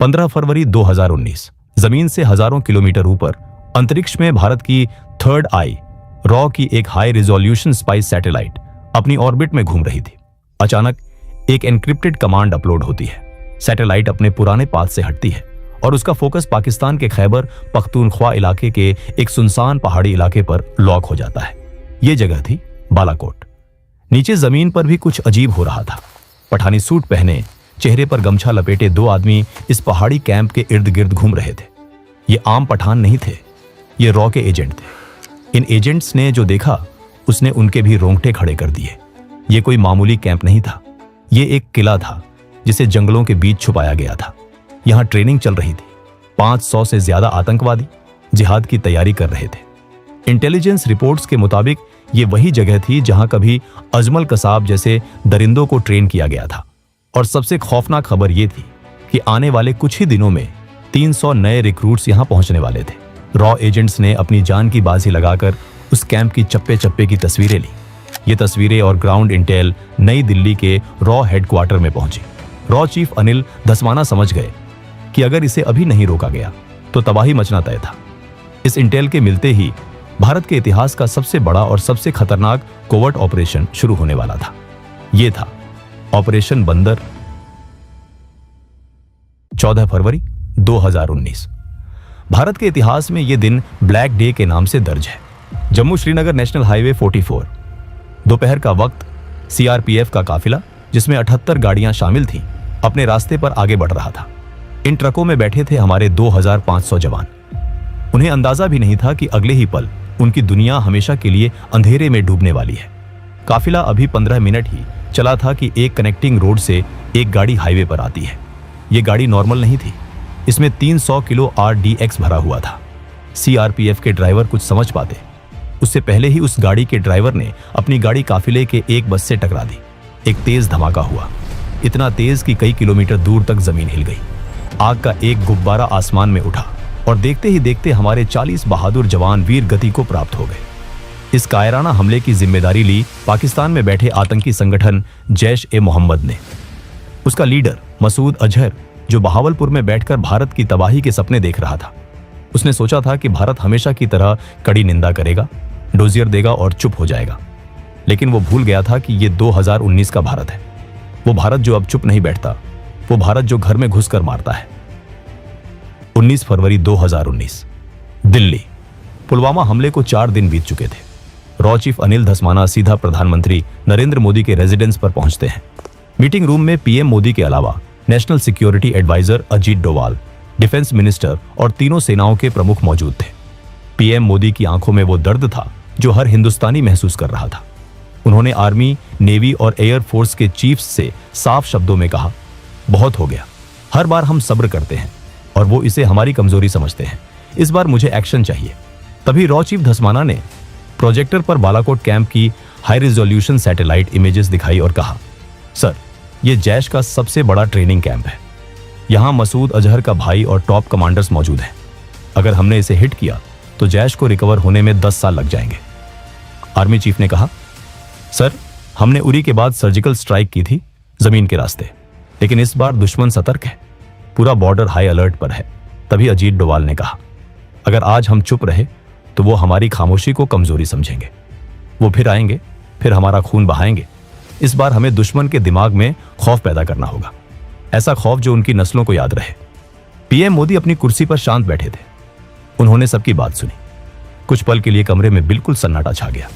15 फरवरी 2019 जमीन से हजारों किलोमीटर ऊपर अंतरिक्ष में भारत की थर्ड आई रॉ की एक हाई रिजोल्यूशन स्पाइस सैटेलाइट अपनी ऑर्बिट में घूम रही थी। अचानक एक एन्क्रिप्टेड कमांड अपलोड होती है। सैटेलाइट अपने पुराने पाथ से हटती है और उसका फोकस पाकिस्तान के खैबर पख्तूनख्वा इलाके के एक सुनसान पहाड़ी इलाके पर लॉक हो जाता है। यह जगह थी बालाकोट। नीचे जमीन पर भी कुछ अजीब हो रहा था। पठानी सूट पहने, चेहरे पर गमछा लपेटे दो आदमी इस पहाड़ी कैंप के इर्द गिर्द घूम रहे थे। ये आम पठान नहीं थे, ये रॉ के एजेंट थे। इन एजेंट्स ने जो देखा उसने उनके भी रोंगटे खड़े कर दिए। ये कोई मामूली कैंप नहीं था, ये एक किला था जिसे जंगलों के बीच छुपाया गया था। यहां ट्रेनिंग चल रही थी। 500 से ज्यादा आतंकवादी जिहाद की तैयारी कर रहे थे। इंटेलिजेंस रिपोर्ट्स के मुताबिक ये वही जगह थी जहां कभी अजमल कसाब जैसे दरिंदों को ट्रेन किया गया था। और सबसे खौफनाक खबर यह थी कि आने वाले कुछ ही दिनों में 300 नए रिक्रूट्स यहां पहुंचने वाले थे। रॉ एजेंट्स ने अपनी जान की बाजी लगाकर उस कैंप की चप्पे चप्पे की तस्वीरें ली। ये तस्वीरें और ग्राउंड इंटेल नई दिल्ली के रॉ हेडक्वार्टर में पहुंची। रॉ चीफ अनिल धस्माना समझ गए कि अगर इसे अभी नहीं रोका गया तो तबाही मचना तय था। इस इंटेल के मिलते ही भारत के इतिहास का सबसे बड़ा और सबसे खतरनाक कोवर्ट ऑपरेशन शुरू होने वाला था। यह था ऑपरेशन बंदर। 14 फरवरी 2019 भारत के इतिहास में यह दिन ब्लैक डे के नाम से दर्ज है। जम्मू श्रीनगर नेशनल हाईवे 44, दोपहर का वक्त सीआरपीएफ का काफिला जिसमें 78 गाड़ियां शामिल थीं, अपने रास्ते पर आगे बढ़ रहा था। इन ट्रकों में बैठे थे हमारे 2500 जवान। उन्हें अंदाजा भी नहीं था कि अगले ही पल उनकी दुनिया हमेशा के लिए अंधेरे में डूबने वाली है। काफिला अभी 15 मिनट ही चला था कि एक कनेक्टिंग रोड से एक गाड़ी हाईवे पर आती है। यह गाड़ी नॉर्मल नहीं थी, इसमें 300 किलो RDX भरा हुआ था। सीआरपीएफ के ड्राइवर कुछ समझ पाते उससे पहले ही उस गाड़ी के ड्राइवर ने अपनी गाड़ी काफिले के एक बस से टकरा दी। एक तेज धमाका हुआ, इतना तेज कि कई किलोमीटर दूर तक जमीन हिल गई। आग का एक गुब्बारा आसमान में उठा और देखते ही देखते हमारे 40 बहादुर जवान वीर गति को प्राप्त हो गए। इस कायराना हमले की जिम्मेदारी ली पाकिस्तान में बैठे आतंकी संगठन जैश-ए-मोहम्मद ने। उसका लीडर मसूद अजहर, जो बहावलपुर में बैठकर भारत की तबाही के सपने देख रहा था, उसने सोचा था कि भारत हमेशा की तरह कड़ी निंदा करेगा, डोजियर देगा और चुप हो जाएगा। लेकिन वो भूल गया था कि ये 2019 का भारत है। वो भारत जो अब चुप नहीं बैठता, वो भारत जो घर में घुसकर मारता है। 19 फरवरी 2019 दिल्ली। पुलवामा हमले को 4 दिन बीत चुके थे। रॉ चीफ अनिल धस्माना सीधा प्रधानमंत्री नरेंद्र मोदी के रेजिडेंस पर पहुंचते हैं। मीटिंग रूम में पीएम मोदी के अलावा national security advisor Ajit Doval, defence minister और तीनों सेनाओं के प्रमुख मौजूद थे। पीएम मोदी की आंखों में वो दर्द था जो हर हिंदुस्तानी महसूस कर रहा था। उन्होंने आर्मी, नेवी और एयर फोर्स के चीफ्स से साफ शब्दों में कहा, बहुत हो गया। हर बार हम सब्र करते हैं और वो इसे हमारी कमजोरी समझते हैं। इस बार मुझे एक्शन चाहिए। तभी रॉ चीफ धस्माना ने प्रोजेक्टर पर बालाकोट कैंप की हाई रिजोल्यूशन सैटेलाइट इमेजेस दिखाई और कहा, सर, ये जैश का सबसे बड़ा ट्रेनिंग कैंप है। यहां मसूद अजहर का भाई और टॉप कमांडर्स मौजूद हैं। अगर हमने इसे हिट किया तो जैश को रिकवर होने में 10 साल लग जाएंगे। आर्मी चीफ ने कहा, सर, हमने उरी के बाद सर्जिकल स्ट्राइक की थी जमीन के रास्ते, लेकिन इस बार दुश्मन सतर्क है, पूरा बॉर्डर हाई अलर्ट पर है। तभी अजीत डोवाल ने कहा, अगर आज हम चुप रहे तो वो हमारी खामोशी को कमजोरी समझेंगे। वो फिर आएंगे, फिर हमारा खून बहाएंगे। इस बार हमें दुश्मन के दिमाग में खौफ पैदा करना होगा, ऐसा खौफ जो उनकी नस्लों को याद रहे। पीएम मोदी अपनी कुर्सी पर शांत बैठे थे। उन्होंने सबकी बात सुनी। कुछ पल के लिए कमरे में बिल्कुल सन्नाटा छा गया।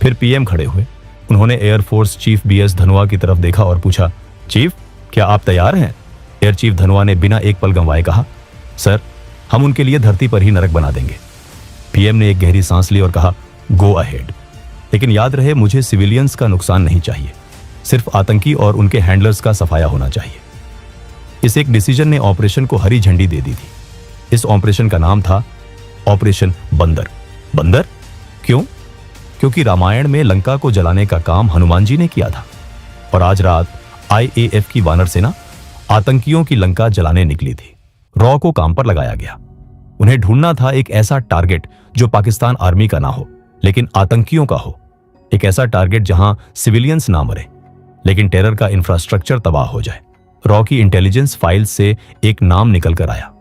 फिर पीएम खड़े हुए। उन्होंने एयरफोर्स चीफ BS धनोआ की तरफ देखा और पूछा, चीफ, क्या आप तैयार हैं? एयर चीफ धनोआ ने बिना एक पल गंवाए कहा, सर, हम उनके लिए धरती पर ही नरक बना देंगे। पीएम ने एक गहरी सांस ली और कहा, गो अहेड, लेकिन याद रहे मुझे सिविलियंस का नुकसान नहीं चाहिए, सिर्फ आतंकी और उनके हैंडलर्स का सफाया होना चाहिए। इस एक डिसीजन ने ऑपरेशन को हरी झंडी दे दी थी। इस ऑपरेशन का नाम था ऑपरेशन बंदर। बंदर क्यों? क्योंकि रामायण में लंका को जलाने का काम हनुमान जी ने किया था और आज रात IAF की वानर सेना आतंकियों की लंका जलाने निकली थी। रॉ को काम पर लगाया गया। उन्हें ढूंढना था एक ऐसा टारगेट जो पाकिस्तान आर्मी का ना हो लेकिन आतंकियों का हो। एक ऐसा टारगेट जहां सिविलियंस ना मरे लेकिन टेरर का इंफ्रास्ट्रक्चर तबाह हो जाए। रॉ की इंटेलिजेंस फाइल्स से एक नाम निकल कर आया,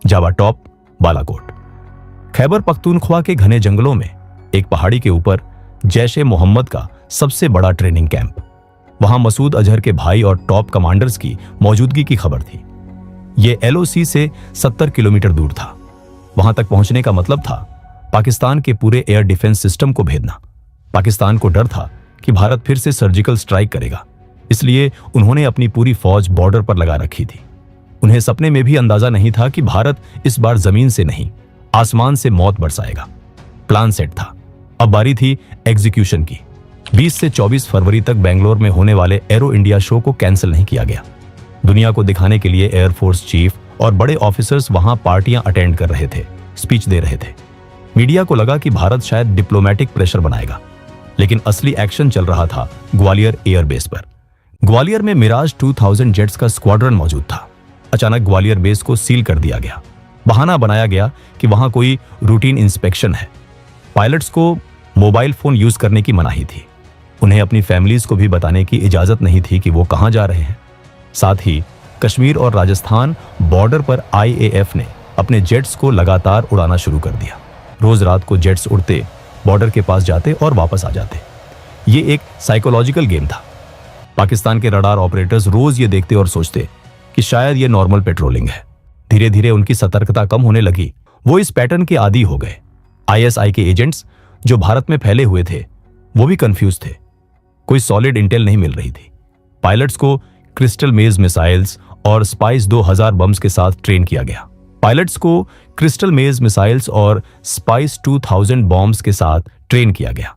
जावा टॉप बालाकोट। खैबर पख्तूनख्वा के घने जंगलों में एक पहाड़ी के ऊपर जैश ए मोहम्मद का सबसे बड़ा ट्रेनिंग कैंप। वहां मसूद अजहर के भाई और टॉप कमांडर्स की मौजूदगी की खबर थी। ये LOC से 70 किलोमीटर दूर था। वहां तक पहुंचने का मतलब था पाकिस्तान के पूरे एयर डिफेंस सिस्टम को भेदना। पाकिस्तान को डर था कि भारत फिर से सर्जिकल स्ट्राइक करेगा, इसलिए उन्होंने अपनी पूरी फौज बॉर्डर पर लगा रखी थी। उन्हें सपने में भी अंदाजा नहीं था कि भारत इस बार जमीन से नहीं, आसमान से मौत बरसाएगा। प्लान सेट था, अब बारी थी एग्जीक्यूशन की। 20 से 24 फरवरी तक बेंगलोर में होने वाले एरो इंडिया शो को कैंसिल नहीं किया गया। दुनिया को दिखाने के लिए एयरफोर्स चीफ और बड़े ऑफिसर्स वहां पार्टियां अटेंड कर रहे थे, स्पीच दे रहे थे। मीडिया को लगा कि भारत शायद डिप्लोमेटिक प्रेशर बनाएगा, लेकिन असली एक्शन चल रहा था ग्वालियर एयरबेस पर। ग्वालियर में मिराज 2000 जेट्स का स्क्वाड्रन मौजूद था। अचानक ग्वालियर बेस को सील कर दिया गया। बहाना बनाया गया कि वहां कोई रूटीन इंस्पेक्शन है। पायलट्स को मोबाइल फोन यूज करने की मनाही थी। उन्हें अपनी फैमिलीज को भी बताने की इजाजत नहीं थी कि वो कहां जा रहे हैं। साथ ही कश्मीर और राजस्थान बॉर्डर पर IAF ने अपने जेट्स को लगातार उड़ाना शुरू कर दिया। रोज रात को जेट्स उड़ते, बॉर्डर के पास जाते और वापस आ जाते। ये एक साइकोलॉजिकल गेम था। पाकिस्तान के रडार ऑपरेटर्स रोज ये देखते और सोचते कि शायद ये नॉर्मल पेट्रोलिंग है। धीरे धीरे उनकी सतर्कता कम होने लगी। वो इस पैटर्न के आदी हो गए। ISI के एजेंट्स जो भारत में फैले हुए थे, वो भी कंफ्यूज थे। कोई सॉलिड इंटेल नहीं मिल रही थी। पायलट्स को क्रिस्टल मेज मिसाइल्स और स्पाइस 2000 बम्स के साथ ट्रेन किया गया। पायलट्स को क्रिस्टल मेज मिसाइल्स और स्पाइस 2000 बॉम्ब्स के साथ ट्रेन किया गया।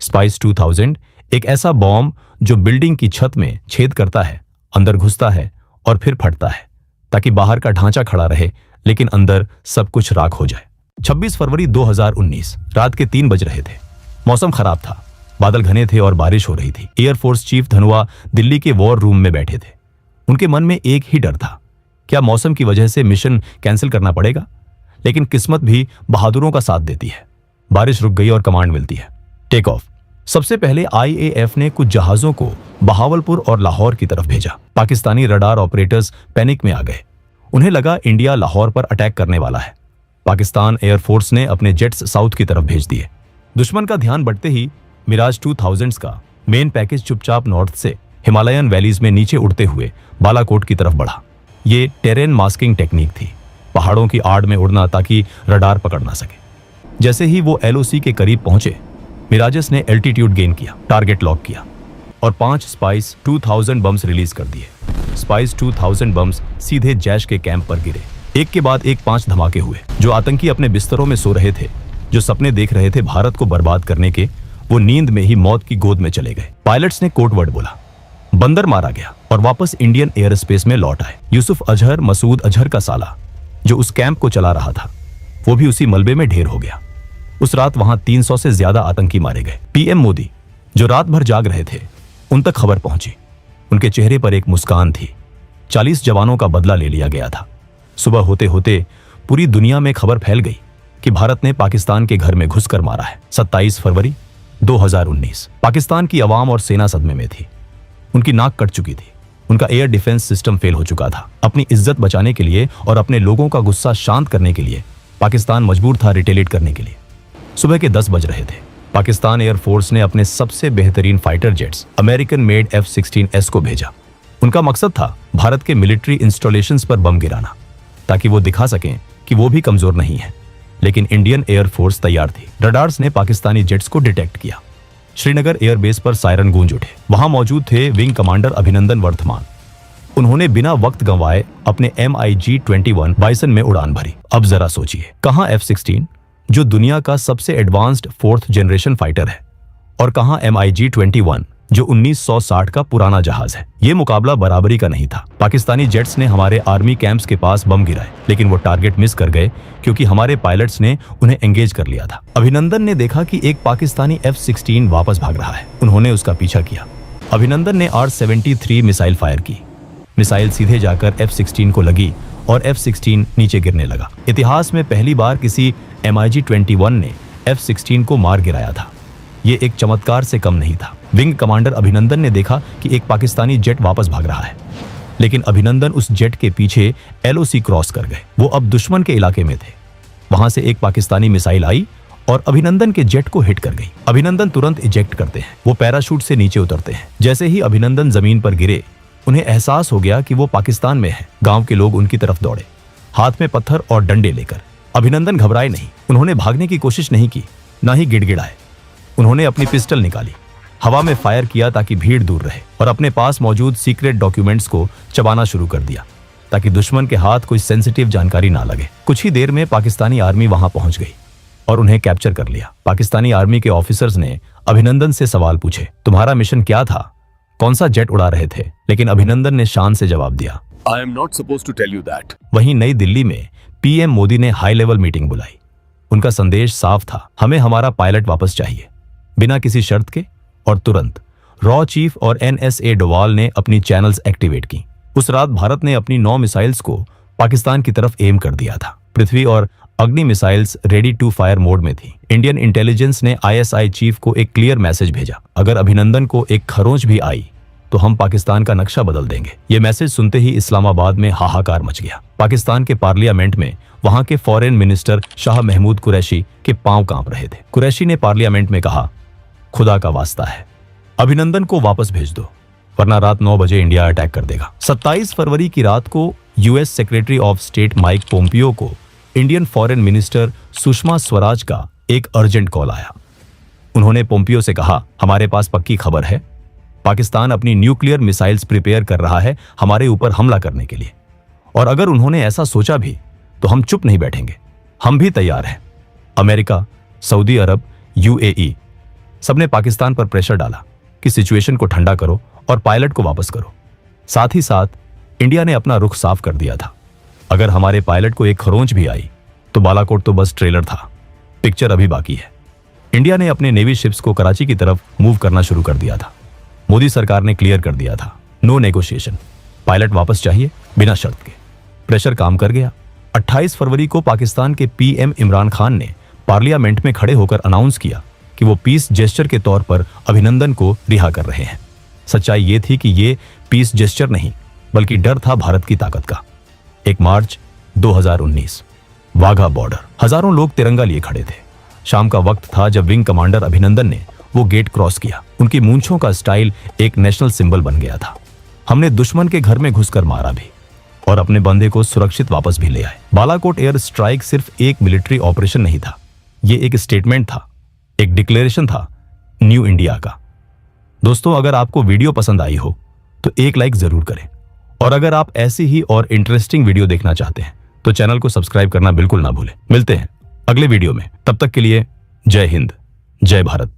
स्पाइस 2000 एक ऐसा बॉम्ब जो बिल्डिंग की छत में छेद करता है, अंदर घुसता है और फिर फटता है, ताकि बाहर का ढांचा खड़ा रहे लेकिन अंदर सब कुछ राख हो जाए। 26 फरवरी 2019 रात के 3 बज रहे थे। मौसम खराब था, बादल घने थे और बारिश हो रही थी। एयरफोर्स चीफ धनुआ दिल्ली के वॉर रूम में बैठे थे। उनके मन में एक ही डर था, क्या मौसम की वजह से मिशन कैंसिल करना पड़ेगा? लेकिन किस्मत भी बहादुरों का साथ देती है। बारिश रुक गई और कमांड मिलती है, टेक ऑफ। सबसे पहले IAF ने कुछ जहाजों को बहावलपुर और लाहौर की तरफ भेजा। पाकिस्तानी रडार ऑपरेटर्स पैनिक में आ गए। उन्हें लगा इंडिया लाहौर पर अटैक करने वाला है। पाकिस्तान एयरफोर्स ने अपने जेट्स साउथ की तरफ भेज दिए। दुश्मन का ध्यान बढ़ते ही मिराज 2000 का मेन पैकेज चुपचाप नॉर्थ से हिमालयन वैलीज में नीचे उड़ते हुए बालाकोट की तरफ बढ़ा। ये टेरेन मास्किंग टेक्निक थी, पहाड़ों की आड़ में उड़ना ताकि रडार पकड़ ना सके। जैसे ही वो LOC के करीब पहुंचे, मिराजेस ने एल्टीट्यूड गेन किया, टारगेट लॉक किया और 5 स्पाइस 2000 बम्स रिलीज कर दिए। स्पाइस 2000 बम्स सीधे जैश के कैंप पर गिरे। एक के बाद एक 5 धमाके हुए। जो आतंकी अपने बिस्तरों में सो रहे थे, जो सपने देख रहे थे भारत को बर्बाद करने के, वो नींद में ही मौत की गोद में चले गए। पायलट्स ने कोड वर्ड बोला, बंदर मारा गया और वापस इंडियन एयर स्पेस में लौट आए। यूसुफ अजहर, मसूद अजहर का साला, जो उस कैंप को चला रहा था, वो भी उसी मलबे में ढेर हो गया। उस रात वहां 300 से ज्यादा आतंकी मारे गए। PM मोदी, जो रात भर जाग रहे थे, उन तक खबर पहुंची। उनके चेहरे पर एक मुस्कान थी। 40 जवानों का बदला ले लिया गया था। सुबह होते होते पूरी दुनिया में खबर फैल गई कि भारत ने पाकिस्तान के घर में घुसकर मारा है। 27 फरवरी 2019 पाकिस्तान की आवाम और सेना सदमे में थी। उनकी नाक कट चुकी थी। उनका एयर डिफेंस सिस्टम फेल हो चुका था। अपनी इज्जत बचाने के लिए और अपने लोगों का गुस्सा शांत करने के लिए पाकिस्तान मजबूर था रिटेलिएट करने के लिए। सुबह के 10 बज रहे थे। पाकिस्तान एयरफोर्स ने अपने सबसे बेहतरीन fighter jets American made F-16S को भेजा। उनका मकसद था भारत के मिलिट्री इंस्टॉलेशंस पर बम गिराना, ताकि वो दिखा सकें कि वो भी कमजोर नहीं है। लेकिन इंडियन एयरफोर्स तैयार थी। रडार्स ने पाकिस्तानी जेट्स को डिटेक्ट किया। श्रीनगर एयरबेस पर सायरन गूंज उठे। वहां मौजूद थे विंग कमांडर अभिनंदन वर्धमान। उन्होंने बिना वक्त गंवाए अपने MiG-21 बाइसन में उड़ान भरी। अब जरा सोचिए, कहां F-16 जो दुनिया का सबसे एडवांस्ड 4th जनरेशन फाइटर है, और कहां MiG-21 जो 1960 का पुराना जहाज है। यह मुकाबला बराबरी का नहीं था। पाकिस्तानी जेट्स ने हमारे आर्मी कैंप्स के पास बम गिराए, लेकिन वो टारगेट मिस कर गए क्योंकि हमारे पायलट्स ने उन्हें एंगेज कर लिया था। अभिनंदन ने देखा कि एक पाकिस्तानी F-16 वापस भाग रहा है। उन्होंने उसका पीछा किया। अभिनंदन ने R-73 मिसाइल फायर की। मिसाइल सीधे जाकर F-16 को लगी और F-16 नीचे गिरने लगा। इतिहास में पहली बार किसी MiG-21 ने F-16 को मार गिराया था। ये एक चमत्कार से कम नहीं था। विंग कमांडर अभिनंदन ने देखा कि एक पाकिस्तानी जेट वापस भाग रहा है, लेकिन अभिनंदन उस जेट के पीछे LOC क्रॉस कर गए। वो अब दुश्मन के इलाके में थे। वहां से एक पाकिस्तानी मिसाइल आई और अभिनंदन के जेट को हिट कर गई। अभिनंदन तुरंत इजेक्ट करते हैं। वो पैराशूट से नीचे उतरते हैं। जैसे ही अभिनंदन जमीन पर गिरे, उन्हें एहसास हो गया कि वो पाकिस्तान में है। गांव के लोग उनकी तरफ दौड़े, हाथ में पत्थर और डंडे लेकर। अभिनंदन घबराए नहीं। उन्होंने भागने की कोशिश नहीं की, ना ही गिड़गिड़ाए। उन्होंने अपनी पिस्टल निकाली, हवा में फायर किया ताकि भीड़ दूर रहे, और अपने पास मौजूद सीक्रेट डॉक्यूमेंट्स को चबाना शुरू कर दिया ताकि दुश्मन के हाथ कोई सेंसिटिव जानकारी ना लगे। कुछ ही देर में पाकिस्तानी आर्मी वहां पहुंच गई और उन्हें कैप्चर कर लिया। पाकिस्तानी आर्मी के ऑफिसर्स ने अभिनंदन से सवाल पूछे, तुम्हारा मिशन क्या था, कौन सा जेट उड़ा रहे थे? लेकिन अभिनंदन ने शान से जवाब दिया, I am not supposed to tell you that. वहीं नई दिल्ली में PM मोदी ने हाई लेवल मीटिंग बुलाई। उनका संदेश साफ था, हमें हमारा पायलट वापस चाहिए, बिना किसी शर्त के और तुरंत। रॉ चीफ और NSA डोवाल ने अपनी चैनल्स एक्टिवेट की। उस रात भारत ने अपनी 9 मिसाइल्स को पाकिस्तान की तरफ एम कर दिया था। पृथ्वी और Agni missiles ready to fire mode में थी। इंडियन इंटेलिजेंस ने ISI चीफ को एक क्लियर मैसेज भेजा, अगर अभिनंदन को एक खरोंच भी आई तो हम पाकिस्तान का नक्शा बदल देंगे। ये मैसेज सुनते ही इस्लामाबाद में हाहाकार मच गया। पाकिस्तान के पार्लियामेंट में वहां के फॉरेन मिनिस्टर शाह महमूद कुरैशी के पांव कांप रहे थे। कुरैशी ने पार्लियामेंट में कहा, खुदा का वास्ता है, अभिनंदन को वापस भेज दो, वरना रात 9 बजे इंडिया अटैक कर देगा। 27 फरवरी की रात को US secretary of state Mike Pompeo को Indian foreign minister Sushma Swaraj का एक अर्जेंट कॉल आया। उन्होंने पोम्पियो से कहा, हमारे पास पक्की खबर है, पाकिस्तान अपनी न्यूक्लियर मिसाइल्स प्रिपेयर कर रहा है हमारे ऊपर हमला करने के लिए, और अगर उन्होंने ऐसा सोचा भी तो हम चुप नहीं बैठेंगे, हम भी तैयार हैं। अमेरिका, सऊदी अरब, UAE सबने पाकिस्तान पर प्रेशर डाला कि सिचुएशन को ठंडा करो और पायलट को वापस करो। साथ ही साथ इंडिया ने अपना रुख साफ कर दिया था, अगर हमारे पायलट को एक खरोंच भी आई तो बालाकोट तो बस ट्रेलर था, पिक्चर अभी बाकी है। इंडिया ने अपने नेवी शिप्स को कराची की तरफ मूव करना शुरू कर दिया था। मोदी सरकार ने क्लियर कर दिया था, नो नेगोशिएशन, पायलट वापस चाहिए बिना शर्त के। प्रेशर काम कर गया। 28 फरवरी को पाकिस्तान के PM इमरान खान ने पार्लियामेंट में खड़े होकर अनाउंस किया कि वो पीस जेस्चर के तौर पर अभिनंदन को रिहा कर रहे हैं। सच्चाई ये थी कि ये पीस जेस्चर नहीं, बल्कि डर था भारत की ताकत का। 1 मार्च 2019, वाघा बॉर्डर, हजारों लोग तिरंगा लिए खड़े थे। शाम का वक्त था जब विंग कमांडर अभिनंदन ने वो गेट क्रॉस किया। उनकी मूंछों का स्टाइल एक नेशनल सिंबल बन गया था। हमने दुश्मन के घर में घुसकर मारा भी और अपने बंदे को सुरक्षित वापस भी ले आए। बालाकोट एयर स्ट्राइक सिर्फ एक मिलिट्री ऑपरेशन नहीं था, ये एक स्टेटमेंट था, एक डिक्लेरेशन था न्यू इंडिया का। दोस्तों, अगर आपको वीडियो पसंद आई हो तो एक लाइक जरूर करें, और अगर आप ऐसी ही और इंटरेस्टिंग वीडियो देखना चाहते हैं तो चैनल को सब्सक्राइब करना बिल्कुल ना भूलें। मिलते हैं अगले वीडियो में, तब तक के लिए जय हिंद, जय भारत।